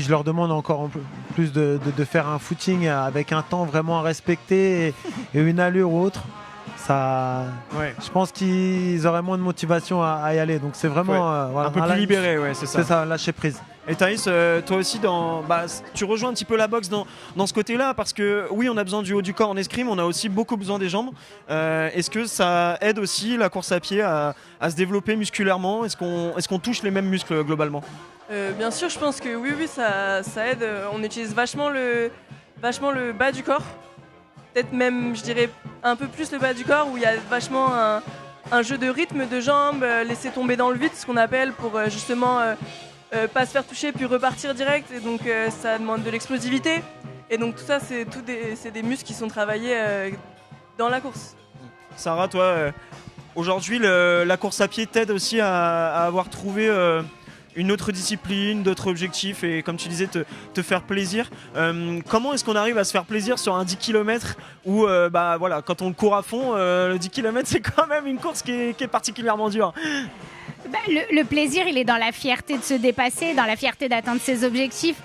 je leur demande encore plus de faire un footing avec un temps vraiment à respecter et une allure ou autre, je pense qu'ils auraient moins de motivation à y aller. Donc c'est vraiment un peu plus libéré, c'est ça. C'est ça, lâcher prise. Et Thaïs, toi aussi, tu rejoins un petit peu la boxe dans ce côté-là, parce que oui, on a besoin du haut du corps en escrime, on a aussi beaucoup besoin des jambes. Est-ce que ça aide aussi la course à pied à se développer musculairement? Est-ce qu'on touche les mêmes muscles globalement? Bien sûr, je pense que oui, ça aide. On utilise vachement le bas du corps. Peut-être même, je dirais, un peu plus le bas du corps, où il y a vachement un jeu de rythme de jambes, laisser tomber dans le vide, ce qu'on appelle, pour justement pas se faire toucher puis repartir direct. Et donc ça demande de l'explosivité. Et donc tout ça, c'est des muscles qui sont travaillés dans la course. Sarah, toi, aujourd'hui, la course à pied t'aide aussi à avoir trouvé une autre discipline, d'autres objectifs et, comme tu disais, te faire plaisir. Comment est-ce qu'on arrive à se faire plaisir sur un 10 km où, quand on court à fond, le 10 km, c'est quand même une course qui est particulièrement dure? Le plaisir, il est dans la fierté de se dépasser, dans la fierté d'atteindre ses objectifs.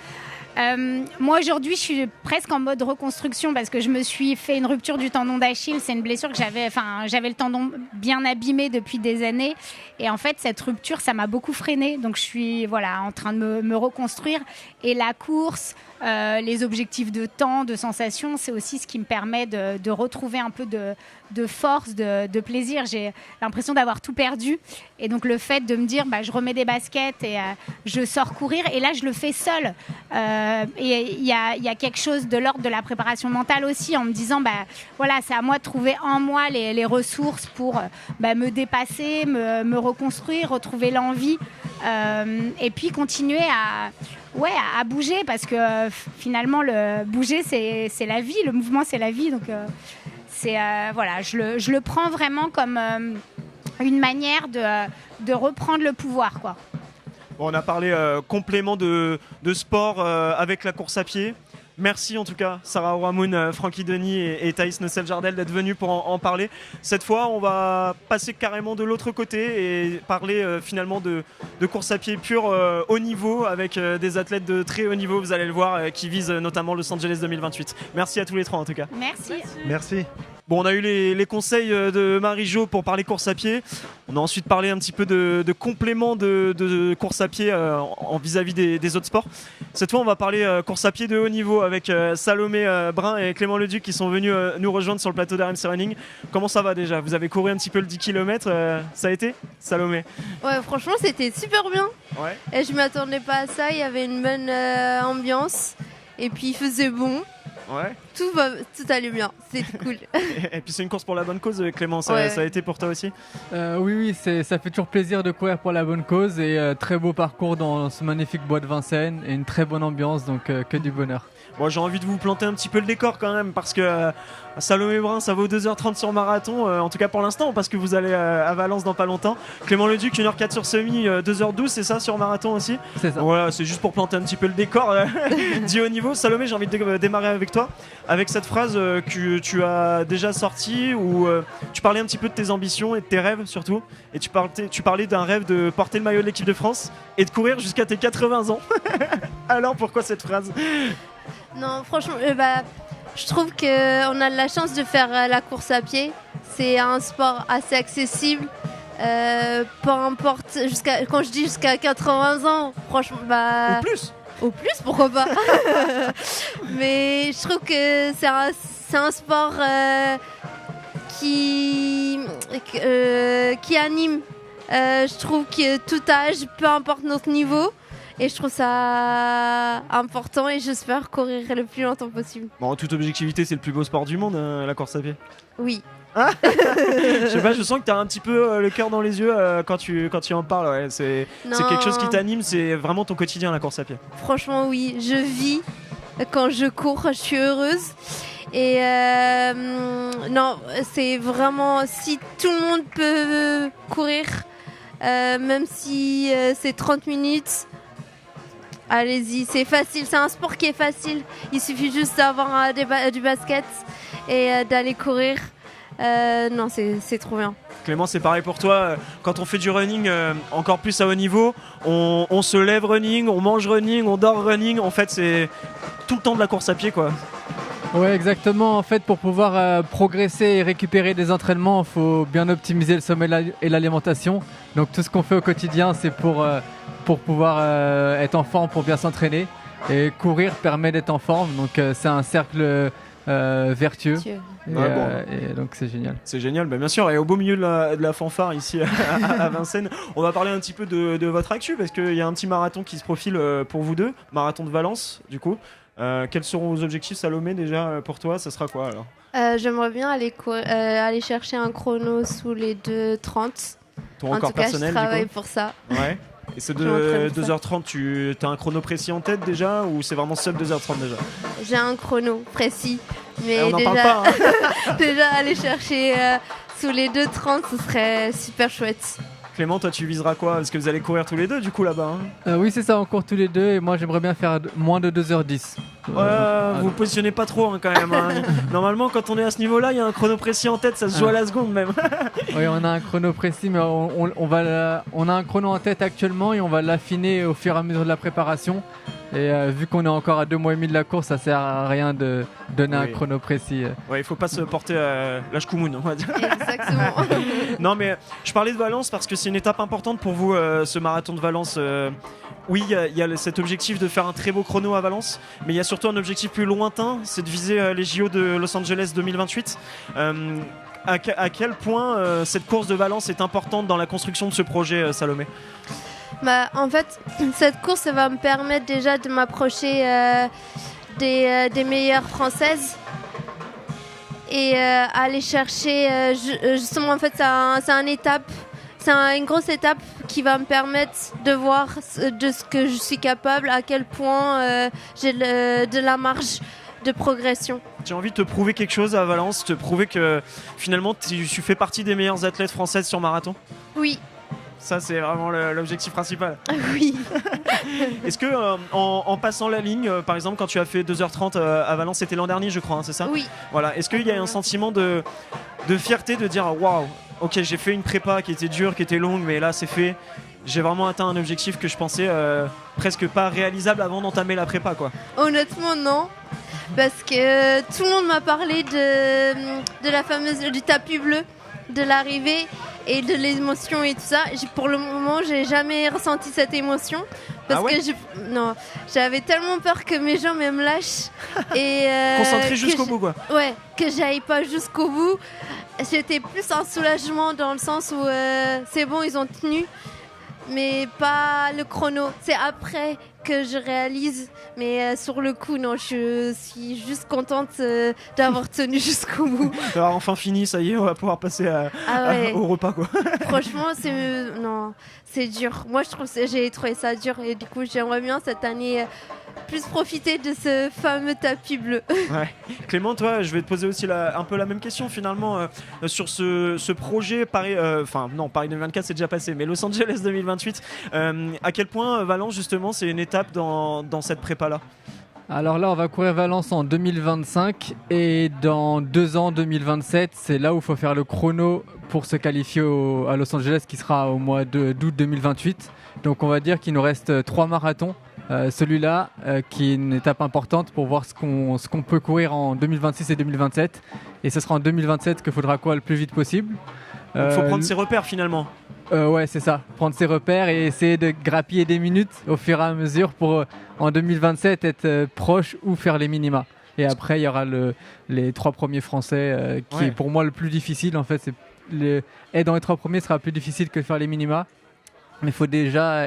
Moi aujourd'hui je suis presque en mode reconstruction parce que je me suis fait une rupture du tendon d'Achille. C'est une blessure que j'avais le tendon bien abîmé depuis des années et en fait cette rupture ça m'a beaucoup freinée, donc je suis en train de me reconstruire et la course, les objectifs de temps, de sensations, c'est aussi ce qui me permet de retrouver un peu de force, de plaisir. J'ai l'impression d'avoir tout perdu et donc le fait de me dire je remets des baskets et je sors courir et là je le fais seule. Et il y a quelque chose de l'ordre de la préparation mentale aussi, en me disant c'est à moi de trouver en moi les ressources pour me dépasser, me reconstruire, retrouver l'envie et puis continuer à bouger parce que finalement le bouger c'est la vie, le mouvement c'est la vie, donc je le prends vraiment comme une manière de reprendre le pouvoir, quoi. Bon, on a parlé complément de sport avec la course à pied. Merci en tout cas Sarah Ouamoun, Francky Denis et Thaïs Nocel-Jardel d'être venus pour en parler. Cette fois, on va passer carrément de l'autre côté et parler finalement de course à pied pure haut niveau avec des athlètes de très haut niveau, vous allez le voir, qui visent notamment Los Angeles 2028. Merci à tous les trois en tout cas. Merci. Bon, on a eu les conseils de Marie-Jo pour parler course à pied. On a ensuite parlé un petit peu de compléments de course à pied en vis-à-vis des autres sports. Cette fois, on va parler course à pied de haut niveau avec Salomé Brun et Clément Leduc qui sont venus nous rejoindre sur le plateau d'RMC Running. Comment ça va déjà? Vous avez couru un petit peu le 10 km, ça a été, Salomé? Ouais, franchement, c'était super bien. Ouais. Et je m'attendais pas à ça, il y avait une bonne ambiance et puis il faisait bon. Ouais. Tout allait bien, c'était cool. Et puis c'est une course pour la bonne cause, Clément, ça a été pour toi aussi? Oui, ça fait toujours plaisir de courir pour la bonne cause et très beau parcours dans ce magnifique bois de Vincennes et une très bonne ambiance, donc que du bonheur. Bon, j'ai envie de vous planter un petit peu le décor quand même, parce que Salomé Brun, ça vaut 2h30 sur marathon, en tout cas pour l'instant, parce que vous allez à Valence dans pas longtemps. Clément Leduc, 1h04 sur semi, 2h12, c'est ça sur marathon aussi? C'est ça. Voilà, c'est juste pour planter un petit peu le décor du haut niveau. Salomé, j'ai envie de démarrer avec toi, avec cette phrase que tu as déjà sortie, où tu parlais un petit peu de tes ambitions et de tes rêves surtout, et tu parlais d'un rêve de porter le maillot de l'équipe de France et de courir jusqu'à tes 80 ans. Alors pourquoi cette phrase? Non, franchement, je trouve qu'on a de la chance de faire la course à pied. C'est un sport assez accessible. Peu importe, quand je dis jusqu'à 80 ans, franchement, Ou plus. Au plus, pourquoi pas. Mais je trouve que c'est un sport qui anime. Je trouve que tout âge, peu importe notre niveau. Et je trouve ça important et j'espère courir le plus longtemps possible. Bon, en toute objectivité, c'est le plus beau sport du monde, la course à pied. Oui. Je sais pas, je sens que t'as un petit peu le cœur dans les yeux quand tu en parles. Ouais. C'est quelque chose qui t'anime, c'est vraiment ton quotidien, la course à pied. Franchement, oui. Je vis quand je cours, je suis heureuse. Et non, c'est vraiment, si tout le monde peut courir, même si c'est 30 minutes, allez-y, c'est facile, c'est un sport qui est facile. Il suffit juste d'avoir du basket et d'aller courir. Non, c'est trop bien. Clément, c'est pareil pour toi. Quand on fait du running encore plus à haut niveau, on se lève running, on mange running, on dort running. En fait, c'est tout le temps de la course à pied, quoi. Ouais, exactement. En fait, pour pouvoir progresser et récupérer des entraînements, il faut bien optimiser le sommeil et l'alimentation. Donc tout ce qu'on fait au quotidien, c'est pour pouvoir être en forme, pour bien s'entraîner. Et courir permet d'être en forme. Donc c'est un cercle vertueux. Et donc c'est génial. C'est génial, bien sûr. Et au beau milieu de la fanfare ici à Vincennes, on va parler un petit peu de votre actu, parce qu'il y a un petit marathon qui se profile pour vous deux, marathon de Valence du coup. Quels seront vos objectifs, Salomé, déjà pour toi? Ça sera quoi alors? J'aimerais bien aller chercher un chrono sous les 2h30. Ton record personnel, je travaille pour ça. Ouais. Et c'est de 2h30, tu as un chrono précis en tête déjà, ou c'est vraiment sub 2h30 déjà? J'ai un chrono précis, mais on n'en parle pas, hein. Déjà aller chercher sous les 2h30, ce serait super chouette. Clément, toi tu viseras quoi? Parce que vous allez courir tous les deux du coup là-bas, hein. Oui, c'est ça, on court tous les deux et moi j'aimerais bien faire moins de 2h10. Vous vous positionnez pas trop quand même. Normalement, quand on est à ce niveau-là, il y a un chrono précis en tête, ça se joue à la seconde même. Oui, on a un chrono précis, mais on a un chrono en tête actuellement et on va l'affiner au fur et à mesure de la préparation. Et vu qu'on est encore à 2 mois et demi de la course, ça sert à rien de donner un chrono précis. Ouais, il faut pas se porter la chkoumoun, on va dire. Exactement. Non, mais je parlais de Valence parce que c'est une étape importante pour vous, ce marathon de Valence. Oui, il y a cet objectif de faire un très beau chrono à Valence, mais il y a surtout un objectif plus lointain, c'est de viser les JO de Los Angeles 2028. À quel point cette course de Valence est importante dans la construction de ce projet, Salomé? En fait, cette course ça va me permettre déjà de m'approcher des meilleures françaises et aller chercher justement, en fait c'est une étape. C'est une grosse étape qui va me permettre de voir de ce que je suis capable, à quel point j'ai de la marge de progression. J'ai envie de te prouver quelque chose à Valence, te prouver que finalement tu fais partie des meilleures athlètes françaises sur marathon? Oui. Ça, c'est vraiment l'objectif principal. Oui. Est-ce que en passant la ligne, par exemple, quand tu as fait 2h30 à Valence, c'était l'an dernier, je crois, hein, c'est ça? Oui. Voilà. Est-ce qu'il y a un sentiment de fierté de dire waouh, ok, j'ai fait une prépa qui était dure, qui était longue, mais là, c'est fait. J'ai vraiment atteint un objectif que je pensais presque pas réalisable avant d'entamer la prépa, quoi. Honnêtement, non. Parce que tout le monde m'a parlé de la fameuse du tapis bleu, de l'arrivée et de l'émotion et tout ça. Pour le moment, j'ai jamais ressenti cette émotion parce que j'avais tellement peur que mes jambes me lâchent et concentré jusqu'au bout, quoi. Ouais, que j'aille pas jusqu'au bout. J'étais plus un soulagement dans le sens où c'est bon, ils ont tenu, mais pas le chrono. C'est après que je réalise, mais sur le coup, non, je suis juste contente d'avoir tenu jusqu'au bout. Alors enfin fini, ça y est, on va pouvoir passer au repas, quoi. Franchement, c'est dur. Moi, j'ai trouvé ça dur et du coup, j'aimerais bien cette année plus profiter de ce fameux tapis bleu. Ouais. Clément, toi, je vais te poser aussi un peu la même question finalement sur ce projet Paris. Non, Paris 2024 c'est déjà passé, mais Los Angeles 2028. À quel point Valence justement c'est une étape dans cette prépa là? Alors là, on va courir Valence en 2025 et dans 2 ans, 2027, c'est là où il faut faire le chrono pour se qualifier à Los Angeles qui sera au mois d'août 2028. Donc on va dire qu'il nous reste 3 marathons. Celui-là qui est une étape importante pour voir ce qu'on peut courir en 2026 et 2027. Et ce sera en 2027 qu'il faudra courir le plus vite possible. Il faut prendre ses repères finalement. Ouais, c'est ça. Prendre ses repères et essayer de grappiller des minutes au fur et à mesure pour en 2027 être proche ou faire les minima. Et après, il y aura les 3 premiers Français qui est pour moi le plus difficile. En fait, être dans les 3 premiers sera plus difficile que de faire les minima. Mais il faut déjà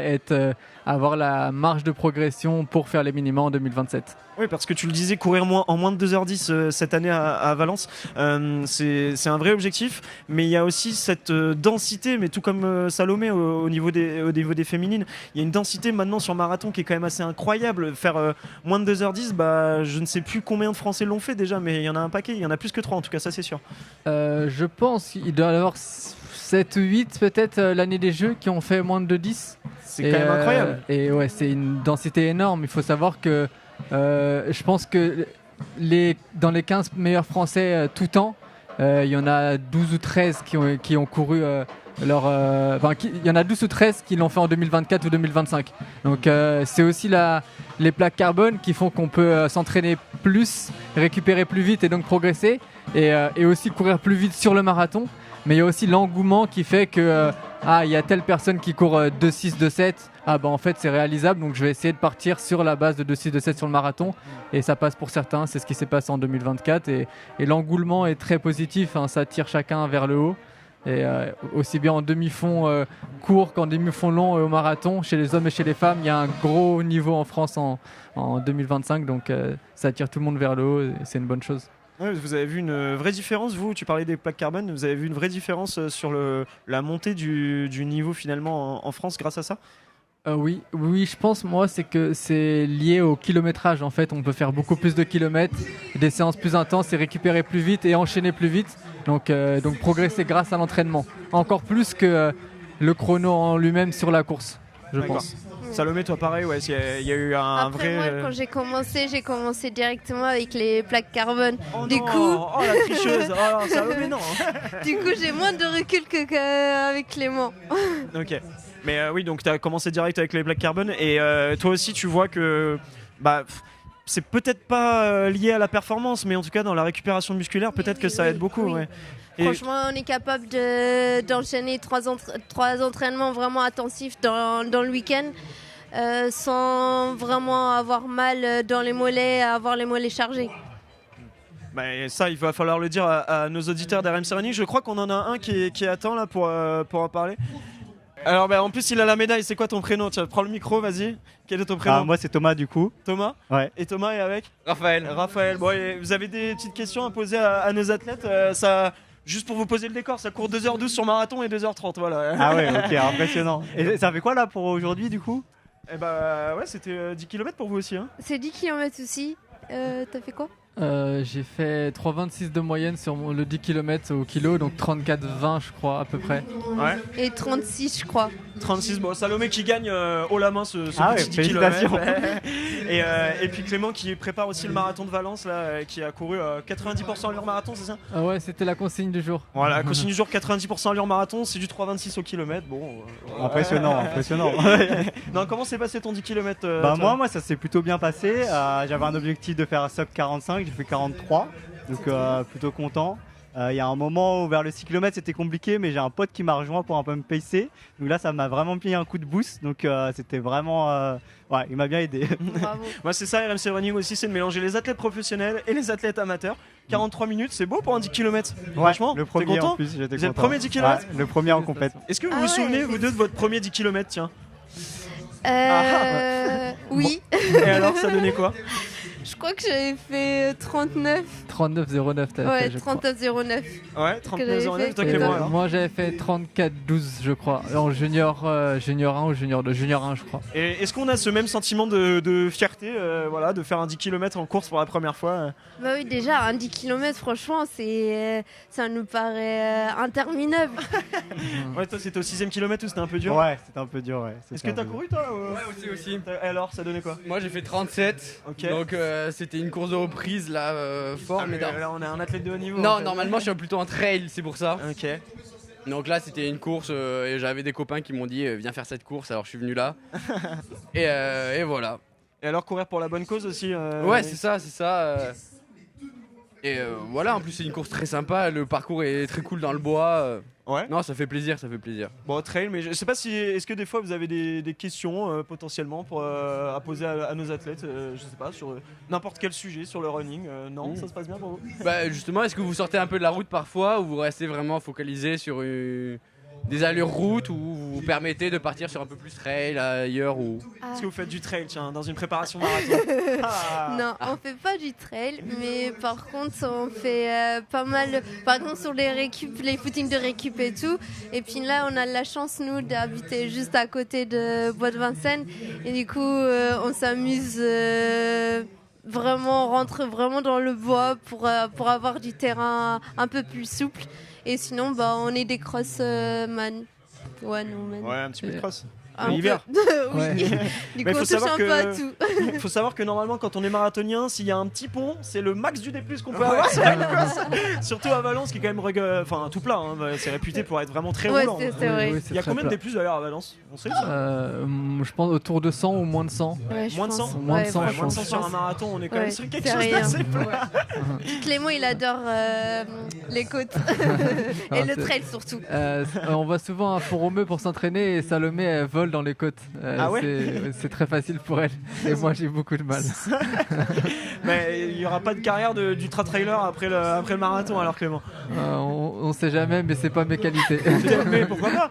avoir la marge de progression pour faire les minima en 2027. Oui, parce que tu le disais, courir en moins de 2h10 cette année à Valence, c'est un vrai objectif. Mais il y a aussi cette densité, mais tout comme Salomé au niveau des féminines, il y a une densité maintenant sur marathon qui est quand même assez incroyable. Faire moins de 2h10, je ne sais plus combien de Français l'ont fait déjà, mais il y en a un paquet, il y en a plus que 3 en tout cas, ça c'est sûr. Je pense qu'il doit y avoir 7 ou 8 peut-être l'année des Jeux qui ont fait moins de 2h10. C'est quand même incroyable. Et ouais, c'est une densité énorme. Il faut savoir que je pense que dans les 15 meilleurs Français tout temps, il y en a 12 ou 13 qui ont couru il y en a 12 ou 13 qui l'ont fait en 2024 ou 2025. Donc c'est aussi les plaques carbone qui font qu'on peut s'entraîner plus, récupérer plus vite et donc progresser et aussi courir plus vite sur le marathon. Mais il y a aussi l'engouement qui fait que il y a telle personne qui court 2,6, 2,7. En fait c'est réalisable, donc je vais essayer de partir sur la base de 2,6, 2,7 sur le marathon. Et ça passe pour certains, c'est ce qui s'est passé en 2024. Et l'engouement est très positif, ça tire chacun vers le haut. Et aussi bien en demi-fond court qu'en demi-fond long et au marathon, chez les hommes et chez les femmes, il y a un gros niveau en France en 2025. Donc ça tire tout le monde vers le haut et c'est une bonne chose. Ouais, vous avez vu une vraie différence, tu parlais des plaques carbone, vous avez vu une vraie différence sur la montée du niveau finalement en France grâce à ça? Oui, je pense moi que c'est lié au kilométrage en fait. On peut faire beaucoup plus de kilomètres, des séances plus intenses et récupérer plus vite et enchaîner plus vite. Donc progresser grâce à l'entraînement. Encore plus que le chrono en lui-même sur la course, je pense. Salomé, toi pareil, il y a eu un Après, vrai... moi, quand j'ai commencé directement avec les plaques carbone. Oh la tricheuse. Oh Salomé, non. Du coup, j'ai moins de recul qu'avec Clément. Ok. Mais oui, donc tu as commencé direct avec les plaques carbone et toi aussi tu vois que c'est peut-être pas lié à la performance, mais en tout cas dans la récupération musculaire, peut-être que ça aide beaucoup. Oui. Ouais. Franchement, on est capable d'enchaîner 3 entraînements vraiment intensifs dans le week-end sans vraiment avoir mal dans les mollets, avoir les mollets chargés. Ça, il va falloir le dire à nos auditeurs d'RMC Running. Je crois qu'on en a un qui attend là pour en parler. Alors en plus il a la médaille, c'est quoi ton prénom? Tiens, prends le micro, vas-y. Quel est ton prénom? Moi c'est Thomas du coup. Thomas? Ouais. Et Thomas est avec? Raphaël. Bon, et vous avez des petites questions à poser à nos athlètes juste pour vous poser le décor, ça court 2h12 sur marathon et 2h30, voilà. Ah ouais, ok, impressionnant. Et ça fait quoi là pour aujourd'hui du coup? C'était 10 km pour vous aussi hein. C'est 10 km aussi. T'as fait quoi? J'ai fait 3,26 de moyenne sur le 10 km au kilo, donc 34,20 je crois à peu près. Ouais. Et 36 je crois. 36, Salomé qui gagne haut la main ce petit 10 félicitations. km. Et puis Clément qui prépare aussi le marathon de Valence là, qui a couru 90% allure marathon, c'est ça? Ouais, c'était la consigne du jour. Voilà, la consigne du jour, 90% allure marathon, c'est du 3,26 au kilomètre. Impressionnant. Non, comment s'est passé ton 10 km moi ça s'est plutôt bien passé. J'avais un objectif de faire un sub 45, j'ai fait 43, donc plutôt content. Il y a un moment où vers le 6 km c'était compliqué, mais j'ai un pote qui m'a rejoint pour un peu me pacer. Donc là ça m'a vraiment mis un coup de boost, donc c'était vraiment... il m'a bien aidé. Bravo. Moi c'est ça, RMC Running aussi, c'est de mélanger les athlètes professionnels et les athlètes amateurs. 43 minutes, c'est beau pour un 10 km. Franchement, le premier t'es content? en plus, j'étais Vous êtes content. le premier 10 km? Le premier en compète. Est-ce que vous vous souvenez vous deux de votre premier 10 km, tiens? Oui. Et alors ça donnait quoi? Je crois que j'avais fait 39. 39,09 t'avais Ouais, fait, je crois. 39,09. Ouais, 39,09, toi Et Clément. moi, alors moi, j'avais fait 34,12 je crois, en junior 1 ou junior 2, junior 1 je crois. Et est-ce qu'on a ce même sentiment de fierté, voilà, de faire un 10 km en course pour la première fois Bah oui, déjà, un 10 km, franchement, ça nous paraît interminable. Ouais, toi c'était au 6ème kilomètre où c'était un peu dur. Ouais, c'était un peu dur, ouais. Est-ce que t'as couru toi Ouais, aussi. Et alors, ça donnait quoi? Moi j'ai fait 37, Ok. donc c'était une course de reprise là, fort. Ah, mais là on est un athlète de haut niveau. en Non, fait. normalement je suis plutôt en trail, c'est pour ça. Ok. Donc là c'était une course et j'avais des copains qui m'ont dit viens faire cette course, alors je suis venu là. et voilà. Et alors courir pour la bonne cause aussi Ouais, c'est ça. Et voilà, en plus c'est une course très sympa, le parcours est très cool dans le bois. Ouais. Non, ça fait plaisir. Bon, trail, mais je sais pas si. Est-ce que des fois vous avez des questions potentiellement à poser à nos athlètes, je sais pas, sur n'importe quel sujet, sur le running Non, ça se passe bien pour vous? Bah justement, est-ce que vous sortez un peu de la route parfois ou vous restez vraiment focalisé sur des allures route ou vous vous permettez de partir sur un peu plus trail ailleurs ou... Est-ce que vous faites du trail, tiens, dans une préparation marathon? Non, on fait pas du trail, mais par contre on fait pas mal, par exemple sur les footings de récup et tout. Et puis là on a la chance nous d'habiter juste à côté de Bois de Vincennes et du coup on s'amuse vraiment, on rentre vraiment dans le bois pour avoir du terrain un peu plus souple. Et sinon bah on est des crossman. Ouais, un petit peu de cross. L'hiver. Oui. Du coup, on touche un peu à tout. Il faut savoir que normalement, quand on est marathonien, s'il y a un petit pont, c'est le max du D+ qu'on peut avoir sur la course. Surtout à Valence, qui est quand même tout plat. Hein. C'est réputé pour être vraiment très roulant. C'est vrai. Il y a combien de D+ d'ailleurs à Valence? On sait ça Je pense autour de 100 ou moins de 100. Ouais, moins de 100 Moins de 100, je moins de pense. 100 sur un marathon, on est quand même sur quelque chose rien. d'assez plat. Clément, il adore les côtes et le trail surtout. On va souvent à Font-Romeu pour s'entraîner et Salomé elle vole dans les côtes. Ah ouais c'est très facile pour elle et moi j'ai beaucoup de mal. Mais il n'y aura pas de carrière d'ultra trailer après le marathon alors Clément. On sait jamais mais c'est pas mes qualités. Mais pourquoi pas?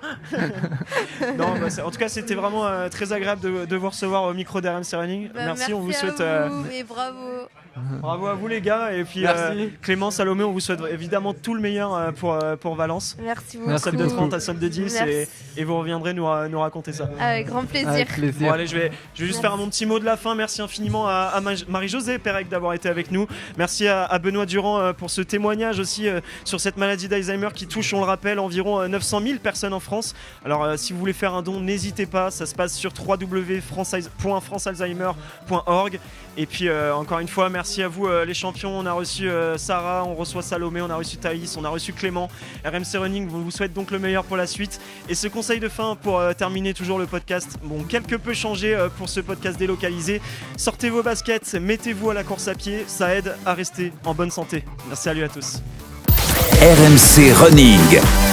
Non, en tout cas c'était vraiment très agréable de vous recevoir au micro d'RMC Running. Merci, on vous souhaite et bravo. Bravo à vous les gars et puis Clément, Salomé, on vous souhaite évidemment tout le meilleur pour Valence. Merci beaucoup. Un somme de 30 à somme de 10 et vous reviendrez nous raconter ça. Avec grand plaisir. Avec plaisir. Bon allez, je vais juste faire mon petit mot de la fin. Merci infiniment à Marie-Josée Pérec d'avoir été avec nous. Merci à Benoît Durand pour ce témoignage aussi sur cette maladie d'Alzheimer qui touche, on le rappelle, environ 900 000 personnes en France. Alors si vous voulez faire un don, n'hésitez pas, ça se passe sur www.francealzheimer.org. Et puis encore une fois, merci à vous les champions. On a reçu Sarah, on reçoit Salomé, on a reçu Thaïs, on a reçu Clément. RMC Running vous souhaite donc le meilleur pour la suite. Et ce conseil de fin pour terminer toujours le podcast, bon, quelque peu changé pour ce podcast délocalisé. Sortez vos baskets, mettez-vous à la course à pied, ça aide à rester en bonne santé. Merci, salut à tous. RMC Running.